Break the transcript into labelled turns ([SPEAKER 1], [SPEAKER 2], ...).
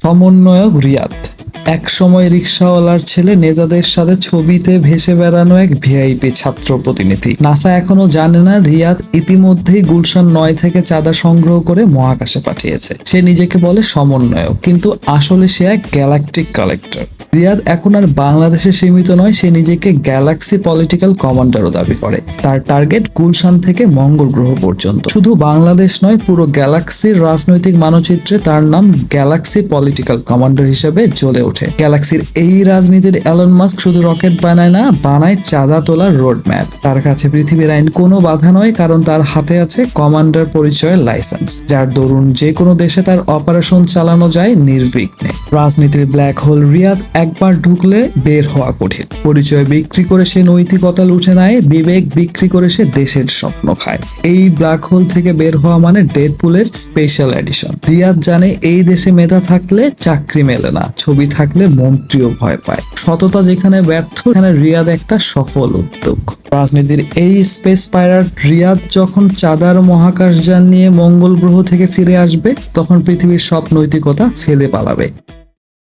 [SPEAKER 1] সমন্বয়ক রিয়াদ এক সময় রিকশাওয়ালার ছেলে, নেতাদের সাথে ছবিতে ভেসে বেড়ানো এক ভিআইপি ছাত্র প্রতিনিধি। নাসা এখনো জানে না রিয়াদ ইতিমধ্যেই গুলশান 9 থেকে চাঁদা সংগ্রহ করে মহাকাশে পাঠিয়েছে। সে নিজেকে বলে সমন্বয়ক, কিন্তু আসলে সে এক গ্যালাকটিক কালেক্টর। রিয়াদ এখন আর বাংলাদেশে সীমিত নয়, সে নিজেকে গ্যালাক্সি পলিটিক্যাল কমান্ডারও দাবি করে। তার টার্গেট গুলশান থেকে মঙ্গল গ্রহ পর্যন্ত। শুধু বাংলাদেশ নয়, পুরো গ্যালাক্সির রাজনৈতিক মানচিত্রে তার নাম গ্যালাক্সি পলিটিক্যাল কমান্ডার হিসেবে জ্বলে ওঠে। গ্যালাক্সির এই রাজনীতির এলন মাস্ক শুধু রকেট বানায় না, বানায় চাঁদা তোলার রোড ম্যাপ। তার কাছে পৃথিবীর আইন কোনো বাধা নয়, কারণ তার হাতে আছে কমান্ডার পরিচয়ের লাইসেন্স, যার দরুন যে কোনো দেশে তার অপারেশন চালানো যায় নির্বিঘ্নে। রাজনীতির ব্ল্যাক হোল রিয়াদ একবার ঢুকলে বের হওয়া কঠিন। পরিচয় বিক্রি করে সে নৈতিকতা লুটে নেয়, বিবেক বিক্রি করে সে দেশের স্বপ্ন খায়। এই ব্ল্যাক হোল থেকে বের হওয়া মানে ডেডপুলের স্পেশাল এডিশন। রিয়াদ জানে এই দেশে মেধা থাকলে চাকরি মেলে না, ছবি থাকলে মন্ত্রীও ভয় পায়। সততা যেখানে ব্যর্থ, সেখানে রিয়াদ একটা সফল উদ্যোগ। রাজনীতির এই স্পেস পাইরাট রিয়াদ যখন চাঁদার মহাকাশযান নিয়ে মঙ্গল গ্রহ থেকে ফিরে আসবে, তখন পৃথিবীর সব নৈতিকতা ফেলে পালাবে।